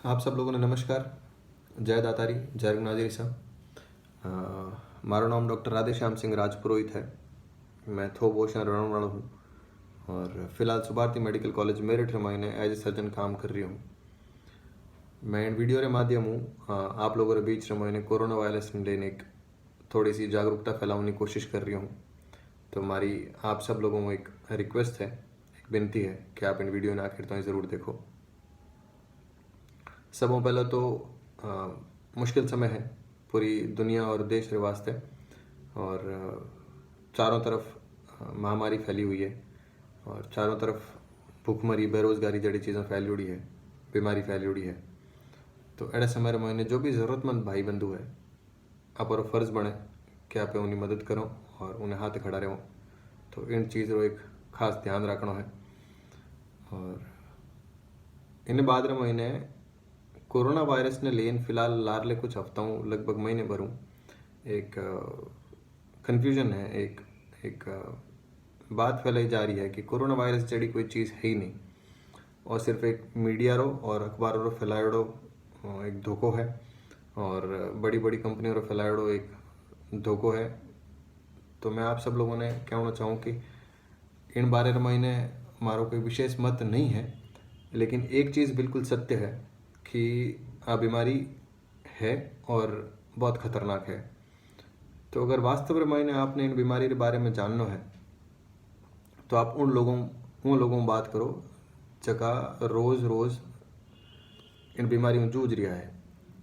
આપ સબ લોકોને નમસ્કાર. જય દાતારી, જય रघुनाथगिरी साहब. मारा नाम डॉक्टर राधेश्याम सिंह राजपुरोहित है. मैं थोबोशन रणन वाला हूँ और फिलहाल सुभारती मेडिकल कॉलेज मेरिट महीने एज ए सर्जन काम कर रही हूँ. मैं इन वीडियो के माध्यम आप लोगों के बीच महीने कोरोना वायरस लेने एक थोड़ी सी जागरूकता फैलाने की कोशिश कर रही हूँ. तो हमारी आप सब लोगों को एक रिक्वेस्ट है, एक विनती है कि आप इन वीडियो ने आखिर तो ज़रूर देखो. सबों पहले तो मुश्किल समय है पूरी दुनिया और देश के वास्ते, और चारों तरफ महामारी फैली हुई है और चारों तरफ भूखमरी, बेरोजगारी जड़ी चीज़ें फैली हुई है, बीमारी फैली हुई है. तो ऐसे समय में जो भी ज़रूरतमंद भाई बंधु है, आप और फर्ज बने कि आप उनकी मदद करो और उन्हें हाथ खड़ा रहो. तो इन चीज़ को एक खास ध्यान रखना है. और इन बाद महीने कोरोना वायरस ने लेन फिलहाल लारले कुछ हफ्तों लगभग महीने भरूँ एक कन्फ्यूजन है, एक बात फैलाई जा रही है कि कोरोना वायरस जड़ी कोई चीज़ है ही नहीं और सिर्फ एक मीडिया रो और अखबारों रो फैलायड़ो एक धोखो है और बड़ी बड़ी कंपनियों रो फैलायड़ो एक धोखो है. तो मैं आप सब लोगों ने कहना चाहूँ कि इन बारे महीने मारो कोई विशेष मत नहीं है, लेकिन एक चीज़ बिल्कुल सत्य है कि आ बीमारी है और बहुत ख़तरनाक है. तो अगर वास्तव में आपने इन बीमारी के बारे में जानना है तो आप उन लोगों बात करो जगह रोज़ इन बीमारियों जूझ रहा है,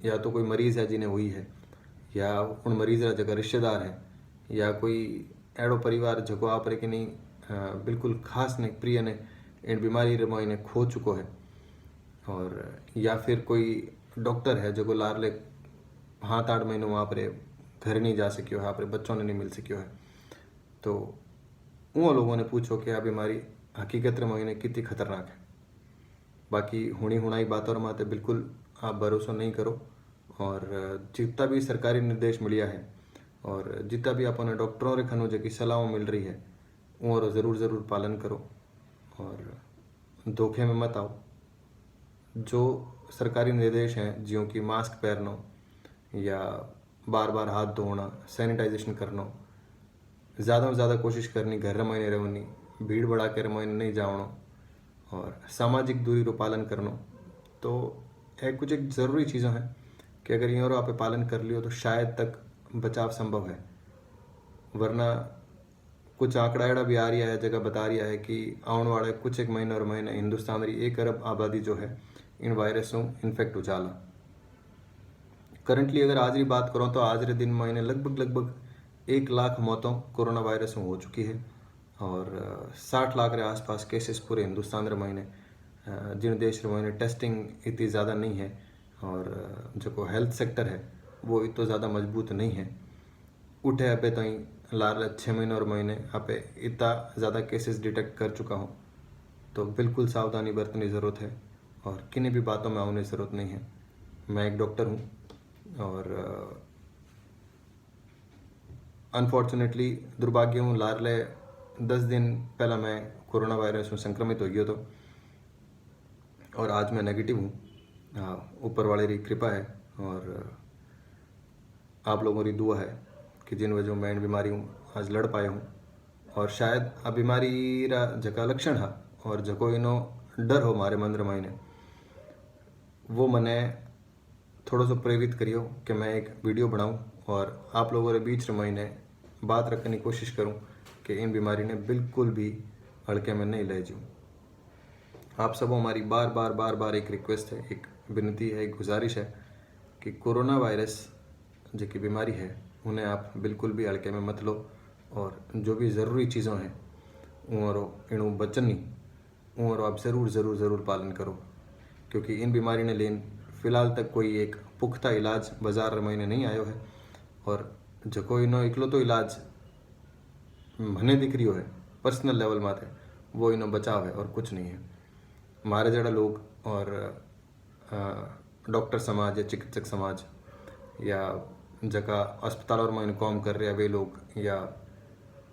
या तो कोई मरीज़ है जिन्हें हुई है, या उन मरीज़ जगह रिश्तेदार है, या कोई एड़ो परिवार जो आप रे कि नहीं बिल्कुल खास ने प्रिय ने इन बीमारी रे मोइने खो चुको है, और या फिर कोई डॉक्टर है जो लारले 7-8 महीनों वहाँ पर घर नहीं जा सकियो है, आप बच्चों ने नहीं मिल सकियो है. तो उन लोगों ने पूछो कि आ बीमारी हकीकत रे महीने कितनी खतरनाक है. बाकी हुणी हुणाई बातों माते बिल्कुल आप भरोसा नहीं करो, और जितना भी सरकारी निर्देश मिलिया है और जितना भी अपने डॉक्टरों रे खनों जी सलाह मिल रही है वो ज़रूर पालन करो और धोखे में मत आओ. जो सरकारी निर्देश हैं ज्यों कि मास्क पहनना या बार बार हाथ धोना, सैनिटाइजेशन करना, ज़्यादा से ज़्यादा कोशिश करनी घर महीने रहनी, भीड़ बढ़ा कर महीने नहीं जाना और सामाजिक दूरी रो पालन करना. तो कुछ एक ज़रूरी चीज़ें हैं कि अगर यूँ आप पालन कर लियो तो शायद तक बचाव संभव है. वरना कुछ आंकड़ा एड़ा भी आ रहा है, जगह बता रहा है कि आने वाले कुछ एक महीने और महीने हिंदुस्तान की 1 अरब आबादी जो है इन वायरसों इन्फेक्ट हो जाला. करंटली अगर आज की बात करो तो आज के दिन महीने लगभग 1 लाख मौतों कोरोना वायरस में हो चुकी है और 60 लाख के आसपास केसेस पूरे हिंदुस्तान रे महीने. जिन देश रे महीने टेस्टिंग इतनी ज़्यादा नहीं है और जो हेल्थ सेक्टर है वो इतना ज़्यादा मजबूत नहीं है. उठे अबे तई लार 6 महीने और महीने आप इतना ज़्यादा केसेस डिटेक्ट कर चुका हूँ. तो बिल्कुल सावधानी बरतने की ज़रूरत है और किन्हीं भी बातों में आने की ज़रूरत नहीं है. मैं एक डॉक्टर हूँ और अनफॉर्चुनेटली दुर्भाग्य हूँ लारले 10 दिन पहला मैं कोरोना वायरस में संक्रमित हो गया तो, और आज मैं नेगेटिव हूँ. ऊपर वाले की कृपा है और आप लोगों की दुआ है कि जिन वजह मैं इन बीमारी हूँ आज लड़ पाया हूँ. और शायद आ बीमारी रा जका लक्षण है और जको इनो डर हो मारे मन महीने वो मने थोड़ा सा प्रेरित करियो कि मैं एक वीडियो बनाऊं और आप लोगों के बीच महीने बात रखने की कोशिश करूं कि इन बीमारी ने बिल्कुल भी हल्के में नहीं ले जाऊँ. आप सब हमारी बार एक रिक्वेस्ट है, एक विनती है, एक गुजारिश है कि कोरोना वायरस जो की बीमारी है उन्हें आप बिल्कुल भी हल्के में मत लो और जो भी ज़रूरी चीज़ों हैं उनको इणु बचनी उनको आप ज़रूर पालन करो. क्योंकि इन बीमारी ने लेन फिलहाल तक कोई एक पुख्ता इलाज बाजार महीने नहीं आयो है और जो कोई नो इकलो तो इलाज मने दिख रही है पर्सनल लेवल माते वो इनो बचाव है और कुछ नहीं है. मारे जड़ा लोग और डॉक्टर समाज या चिकित्सक समाज या जगह अस्पताल और में काम कर रहे वे लोग या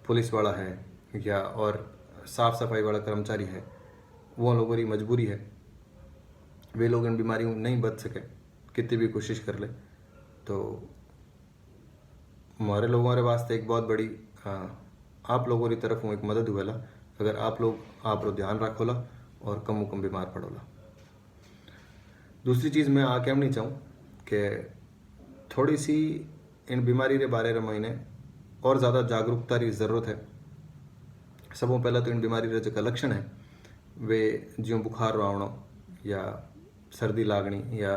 पुलिस वाला है या और साफ़ सफाई वाला कर्मचारी है, वो लोगों की मजबूरी है वे लोग इन बीमारियों नहीं बच सके कितनी भी कोशिश कर ले। तो हमारे लोगों के वास्ते एक बहुत बड़ी आप लोगों की तरफ एक मदद हुएला अगर आप लोग आप रो ध्यान रखोला और कम बीमार पड़ोला। दूसरी चीज़ मैं आके हम नहीं चाहूँ कि थोड़ी सी इन बीमारी के बारे में मैंने और ज़्यादा जागरूकता की ज़रूरत है। सबों पहला तो इन बीमारी के जो लक्षण है वे ज्यों बुखार आवणो या सर्दी लागनी या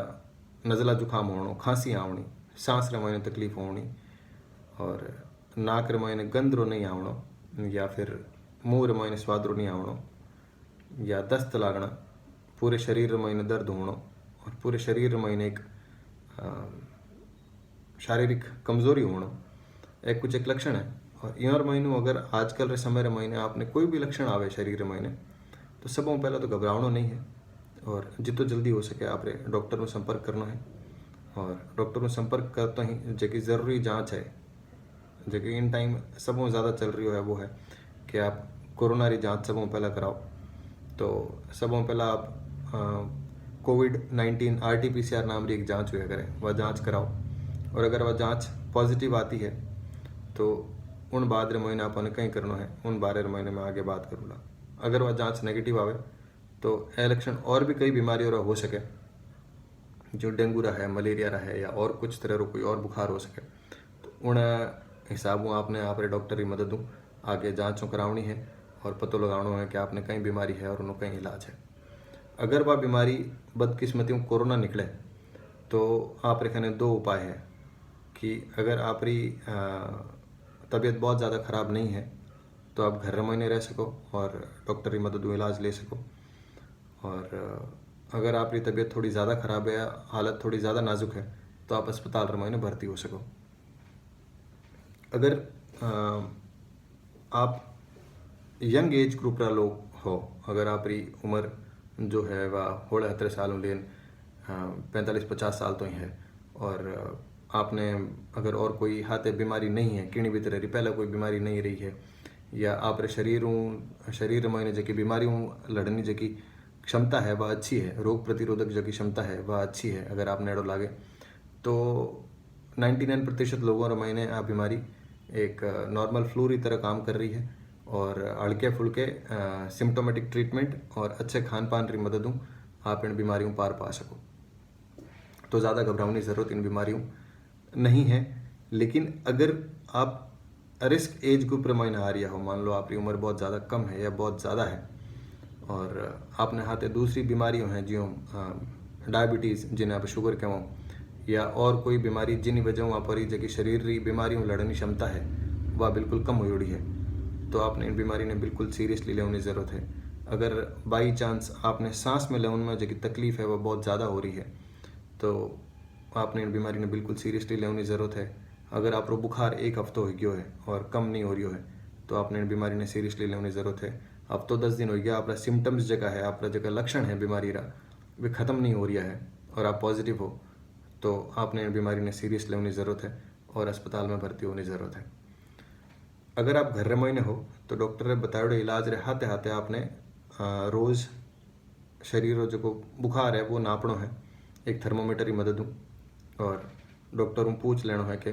नज़ला जुकाम होना, खांसी आवनी, सांस रे महीने तकलीफ होनी और नाक रे महीने गंध रो नहीं आवणो या फिर मुँह रे महीने स्वाद रो नहीं आवणो या दस्त लागना, पूरे शरीर रे महीने दर्द होना और पूरे शरीर रे महीने एक शारीरिक कमजोरी होना एक कुछ एक लक्षण है। और इन महीनों अगर आजकल रे समय रे महीने आपने कोई भी लक्षण आवे शरीर रे महीने तो सबों पहला तो घबरावनो नहीं है और जितो जल्दी हो सके आप डॉक्टर को संपर्क करना है। और डॉक्टर को संपर्क करते ही जो ज़रूरी जांच है जो इन टाइम सबों ज़्यादा चल रही है वो है कि आप कोरोना री जांच सबों पहला कराओ। तो सबों पहला आप कोविड-19 RT-PCR नाम की एक जांच हुआ करे, वह जांच कराओ और अगर वह जांच पॉजिटिव आती है तो उन बाद रे महीने अपन कहीं करना है, उन 12 महीने में आगे बात करूँगा। अगर वह जांच नेगेटिव आवे तो ए लक्षण और भी कई बीमारियों रा हो सके, जो डेंगू रहा है, मलेरिया रहा है या और कुछ तरह रो कोई और बुखार हो सके। तो उन हिसाबों आपने आप डॉक्टर की मदद आगे जांचों करावनी है और पतो लगाना है कि आपने कहीं बीमारी है और उन्होंने कहीं इलाज है। अगर वह बीमारी बदकिस्मती कोरोना निकले तो आप रखने दो उपाय है कि अगर आपकी तबीयत बहुत ज़्यादा ख़राब नहीं है तो आप घर में रह सको और डॉक्टर की मदद इलाज ले सको। और अगर आपकी तबीयत थोड़ी ज़्यादा ख़राब है या हालत थोड़ी ज़्यादा नाजुक है तो आप अस्पताल में भर्ती हो सको। अगर आप यंग एज ग्रुप रा लोग हो, अगर आपकी उम्र जो है वह 16-17 साल लेन 45-50 साल तो ही है और आपने अगर और कोई हाथे बीमारी नहीं है, किणी भी तरह की पहले कोई बीमारी नहीं रही है या आप शरीर में जो बीमारियों लड़ने जो क्षमता है वह अच्छी है, रोग प्रतिरोधक जो क्षमता है वह अच्छी है, अगर आप नेड़ो लागे तो 99% लोगों रो महीने आ बीमारी एक नॉर्मल फ्लू की तरह काम कर रही है और हल्के फुल्के सिम्टोमेटिक ट्रीटमेंट और अच्छे खान पान की मदद आप इन बीमारियों पार पा सको। तो ज़्यादा घबराने की ज़रूरत इन बीमारियों नहीं है। लेकिन अगर आप रिस्क एज ग्रुप में आ रही हो, मान लो आपकी उम्र बहुत ज़्यादा कम है या बहुत ज़्यादा है और आपने हाथे दूसरी बीमारियों हैं जो डायबिटीज़ जिन्हें आप शुगर कहूँ या और कोई बीमारी जिन वजहों आप जो शरीर की बीमारियों लड़ने क्षमता है वह बिल्कुल कम हो रही है तो आपने इन बीमारी ने बिल्कुल सीरियसली लेने की ज़रूरत है। अगर बाई चांस आपने सांस में लेने में जो तकलीफ़ है वह बहुत ज़्यादा हो रही है तो आपने इन बीमारी ने बिल्कुल सीरियसली लेने की ज़रूरत है। अगर आप बुखार 1 हफ्ता हो गया है और कम नहीं हो रही है तो आपने इन बीमारी ने सीरियसली लेने की ज़रूरत है। अब तो 10 दिन हो गया, आपका सिम्टम्स जगह है, आपका जगह लक्षण है बीमारी का वे ख़त्म नहीं हो रहा है और आप पॉजिटिव हो तो आपने इन बीमारी ने सीरियस लेने की ज़रूरत है और अस्पताल में भर्ती होने की ज़रूरत है। अगर आप घर में हो तो डॉक्टर ने बताए इलाज रे हाथे हाथे आपने रोज़ शरीर जो बुखार है वो नापणो है एक थर्मोमीटर की मदद और डॉक्टर पूछ लेना है कि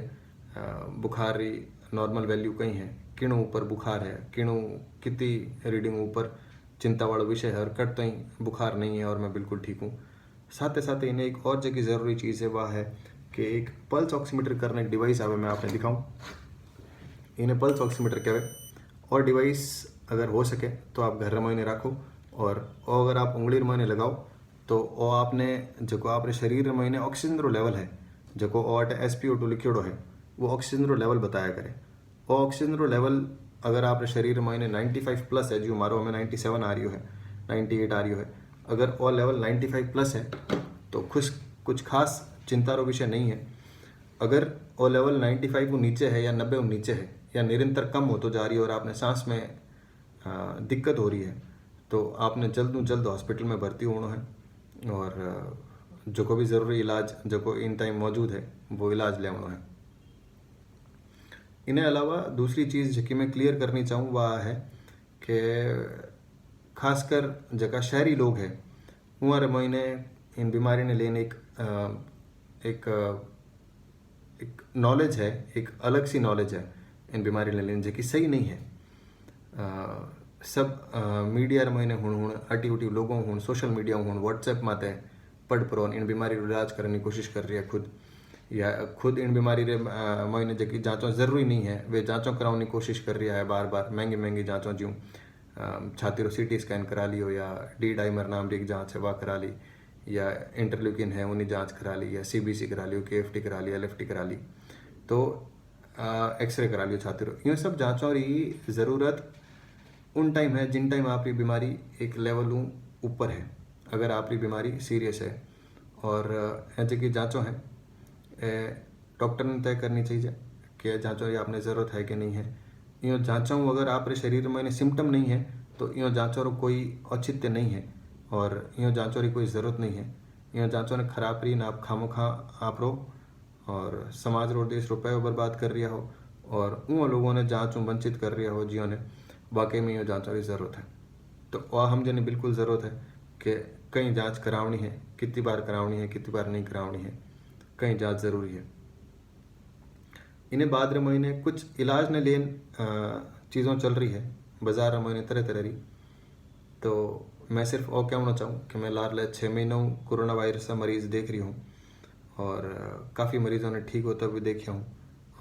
बुखार की नॉर्मल वैल्यू कहीं है, किणों ऊपर बुखार है, किणों कितनी रीडिंग ऊपर चिंता वाला विषय है और कट तो ही बुखार नहीं है और मैं बिल्कुल ठीक हूँ। साथ ही साथ इन्हें एक और जगह ज़रूरी चीज़ है वह है कि एक पल्स ऑक्सीमीटर करने एक डिवाइस आवे, मैं आपने दिखाऊँ। इन्हें पल्स ऑक्सीमीटर कहवे और डिवाइस अगर हो सके तो आप घर में रखो और अगर आप उंगली में लगाओ तो वो आपने जो आपरे शरीर में ऑक्सीजन रो लेवल है जो SpO2 लिखियोड़ो है वो ऑक्सीजन रो लेवल बताया करे। वो ऑक्सीजन रो लेवल अगर आप शरीर में 95 प्लस है, जो मारो हमें 97 आ रही है, 98 आ रही है, अगर वो लेवल 95 प्लस है तो कुछ खास चिंता रो विषय नहीं है। अगर वो लेवल 95 को नीचे है या 90 को नीचे है या निरंतर कम हो तो जा रही है और आपने सांस में दिक्कत हो रही है तो आपने जल्द हॉस्पिटल में भर्ती होना है और जो भी ज़रूरी इलाज जो इन टाइम मौजूद है वो इलाज लेना है। इन्हें अलावा दूसरी चीज़ जो कि मैं क्लियर करनी चाहूँ वह है कि खासकर जगह शहरी लोग हैं उम्र महीने इन बीमारी ने लेन एक नॉलेज है, एक अलग सी नॉलेज है इन बीमारी ने लेन जेकी सही नहीं है। सब मीडिया महीने हूँ अटी उटी लोगों हूँ सोशल मीडिया हूँ व्हाट्सएप माते पढ़ परो इन बीमारी इलाज करने की कोशिश कर रही है खुद इन बीमारी रे महीने जेकी जांचों ज़रूरी नहीं है वे जांचों कराने की कोशिश कर रही है बार बार महंगी जांचों ज्यों छाती रो CT स्कैन करा लियो या डी डाइमर नाम की एक जांच है वह करा ली या इंटरल्यूकिन है उन्हें जांच करा ली या CBC करा ली KFT करा ली LFT करा ली तो एक्सरे करा लियो छाती रो। ये सब जांचों की ज़रूरत उन टाइम है जिन टाइम आपकी बीमारी एक लेवल ऊपर है। अगर आपकी बीमारी सीरियस है और ऐसे की जांचों है डॉक्टर ने तय करनी चाहिए कि जांचों की आपने ज़रूरत है कि नहीं है। यो जांचों अगर आपके शरीर में सिम्टम नहीं है तो यो जांचों रो कोई औचित्य नहीं है और यो जांचों की कोई ज़रूरत नहीं है। यो जांचों ने खराब रही ना आप खामोखा आप रो और समाज रो देश रुपये बर्बाद कर रहा हो और उन लोगों ने जांचों वंचित कर रहा हो जिन्होंने वाकई में यो जांचों की ज़रूरत है। तो वह हम जने बिल्कुल ज़रूरत है कि कहीं जांच करावनी है, कितनी बार करावनी है, कितनी बार नहीं करावनी है, कहीं जांच ज़रूरी है। इन्हें बाद महीने कुछ इलाज ने लेन चीज़ों चल रही है बाजार महीने तरह तरह रही। तो मैं सिर्फ और कहना चाहूँ कि मैं लार 6 महीनों कोरोना वायरस का मरीज़ देख रही हूँ और काफ़ी मरीज़ों ने ठीक होता भी देखा हूँ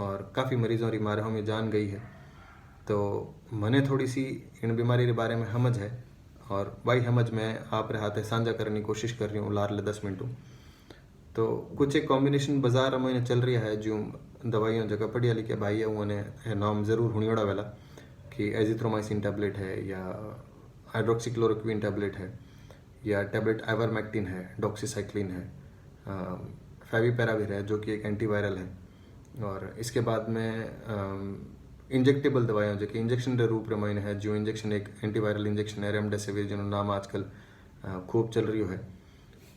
और काफ़ी मरीज़ों की माराहों में जान गई है। तो मने थोड़ी सी इन बीमारी के बारे में समझ है और वही समझ मैं आप हाथ साझा करने की कोशिश कर रही हूँ लार 10 मिनटों। तो कुछ एक कॉम्बिनेशन बाजार में चल रही है जो दवाइयों जगह पढ़िया लिखे भाई है उन्होंने नाम ज़रूर हुणियोड़ा वाला कि एजिथ्रोमाइसिन टैबलेट है या हाइड्रोक्सीक्लोरोक्विन टैबलेट है या टैबलेट आइवरमेक्टिन है, डॉक्सीसाइक्लिन है, फेविपिराविर है जो कि एक एंटीवायरल है। और इसके बाद में इंजेक्टेबल दवाइयाँ जो कि इंजेक्शन के रूप में है जो इंजेक्शन एक एंटीवायरल इंजेक्शन है रेमडेसिविर जो नाम आजकल खूब चल रही है।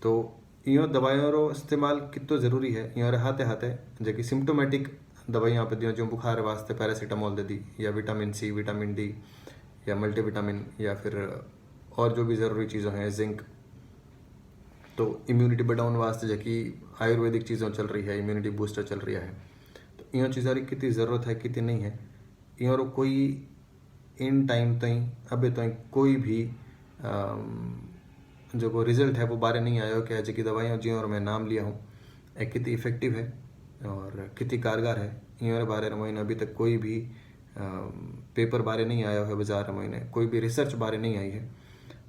तो यो दवाइयों रो इस्तेमाल कितो ज़रूरी है। यो हाथे हाथे जो कि सिम्टोमेटिक दवाइयाँ पे दियो जो बुखार वास्ते पैरासीटामोल दे दी या विटामिन C, विटामिन D या मल्टीविटामिन या फिर और जो भी ज़रूरी चीज़ों हैं जिंक। तो इम्यूनिटी बढ़ाने वास्ते जो कि आयुर्वेदिक चीज़ों चल रही है, इम्यूनिटी बूस्टर चल रही है। तो इन चीज़ों की कितनी ज़रूरत है कितनी नहीं है यो कोई इन टाइम ताई अबे ताई कोई भी जो वो रिजल्ट है वो बारे नहीं आया कि आज की दवाइयाँ जी और मैं नाम लिया हूँ कितनी इफ़ेक्टिव है और कितनी कारगर है इन बारे महीने अभी तक कोई भी पेपर बारे नहीं आया है बाजार महीने कोई भी रिसर्च बारे नहीं आई है।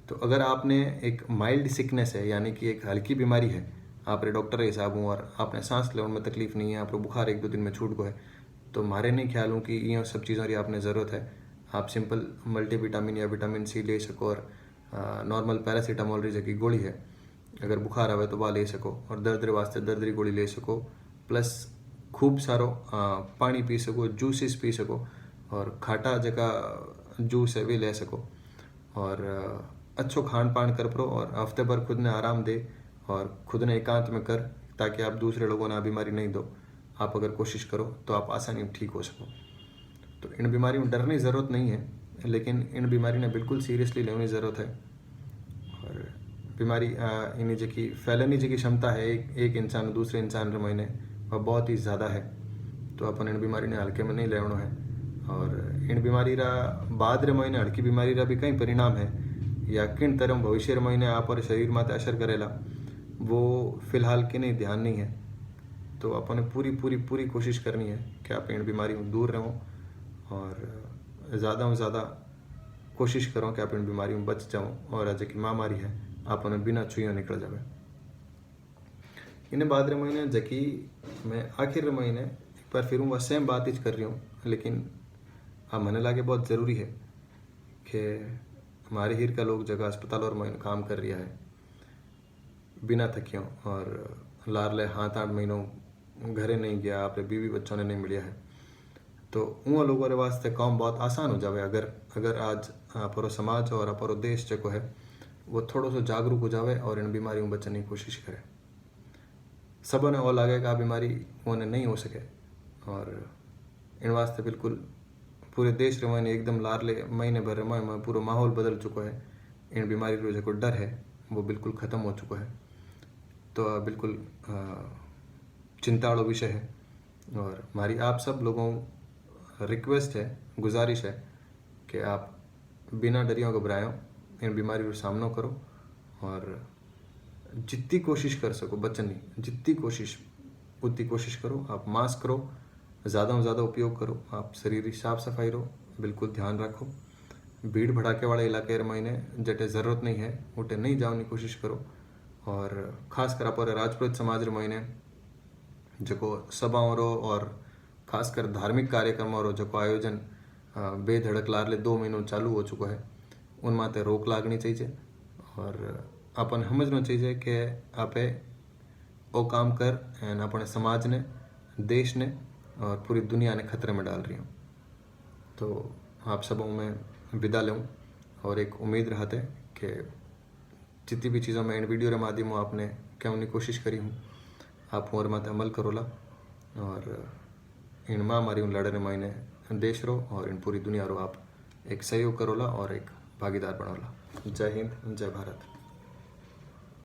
तो अगर आपने एक माइल्ड सिकनेस है यानी कि एक हल्की बीमारी है आपने डॉक्टर के हिसाब हूँ और आपने सांस लेने में तकलीफ नहीं है आपको बुखार 1-2 दिन में छूट गो है तो मारे नहीं ख्याल हूँ कि ये सब चीज़ों की आपने ज़रूरत है। आप सिंपल मल्टीविटामिन या विटामिन C ले सको और नॉर्मल पैरासीटामोल री जगह गोली है अगर बुखार आवे तो वह ले सको और दर्द वास्ते दर्द री गोली ले सको प्लस खूब सारो पानी पी सको, जूसेस पी सको और खाटा जगह जूस है भी ले सको और अच्छो खान पान कर परो और हफ्ते भर खुद ने आराम दे और खुद ने एकांत में कर ताकि आप दूसरे लोगों ने बीमारी नहीं दो। आप अगर कोशिश करो तो आप आसानी में ठीक हो सको। तो इन बीमारियों में डरने की ज़रूरत नहीं है लेकिन इन बीमारी ने बिल्कुल सीरियसली लेने की ज़रूरत है। और बीमारी इन जी फैलने की क्षमता है एक इंसान दूसरे इंसान के महीने वह बहुत ही ज़्यादा है। तो अपन इन बीमारी ने हल्के में नहीं लेना है और इन बीमारी रा बाद रे महीने हल्की बीमारी रा भी कई परिणाम है या किन तरह भविष्य महीने आप और शरीर माते असर करेला वो फिलहाल के नहीं ध्यान नहीं है। तो अपन पूरी पूरी पूरी कोशिश करनी है कि आप इन बीमारी में दूर रहो और ज़्यादा से ज़्यादा कोशिश करो कि आप इन बीमारियों में बच जाओ और आज की महामारी है आप उन्हें बिना छुए निकल जाए। इन्हें बाद महीने जबकि मैं आखिर महीने एक बार फिर वह सेम बात ही कर रही हूँ लेकिन अब मने लागे बहुत ज़रूरी है कि हमारे हीर का लोग जगह अस्पताल और महीनों काम कर रहा है बिना थकियों और लारले 7-8 महीनों घरे नहीं गया अपने बीवी बच्चों ने नहीं मिलिया है। तो उन लोगों के वास्ते काम बहुत आसान हो जाए अगर आज अपरो समाज और अपरो देश जो है वो थोड़ा सा जागरूक हो जाए और इन बीमारियों बचने की कोशिश करे। सब ने वो लगे कि आ बीमारी उन्हें नहीं हो सके और इन वास्ते बिल्कुल पूरे देश रे महीने एकदम लारले महीने भर में पूरा माहौल बदल चुका है। इन बीमारी रो जो डर है वो बिल्कुल ख़त्म हो चुका है तो बिल्कुल चिंता वाला विषय है। और हमारी आप सब लोगों रिक्वेस्ट है, गुजारिश है कि आप बिना डरियों घबराएं इन बीमारियों का सामना करो और जितनी कोशिश कर सको, बचन नहीं, जितनी कोशिश उतनी कोशिश करो। आप मास्क करो, ज़्यादा से ज़्यादा उपयोग करो, आप शरीर की साफ सफाई रहो, बिल्कुल ध्यान रखो। भीड़ भड़ाके वाले इलाके महीने जटे ज़रूरत नहीं है उठे नहीं जाने की कोशिश करो। और खासकर आप राजपूत समाज रे महीने जो सभाओं रो और खासकर धार्मिक कार्यक्रमों रो जो आयोजन बेधड़क लारले 2 महीनों चालू हो चुका है, उन माते रोक लागनी चाहिए। और अपन समझना चाहिए कि आपे वो काम कर एंड अपने समाज ने, देश ने और पूरी दुनिया ने खतरे में डाल रही हूँ। तो आप सबों में विदा लूँ और एक उम्मीद रहते कि जितनी भी चीज़ों में इन वीडियो के माध्यम आपने कहने की कोशिश करी हूँ, आप और मत अमल करोला और इन महामारी लड़ने मायने देश रो और इन पूरी दुनिया रो आप एक सहयोग करोला और एक भागीदार बनोला। जय हिंद, जय भारत।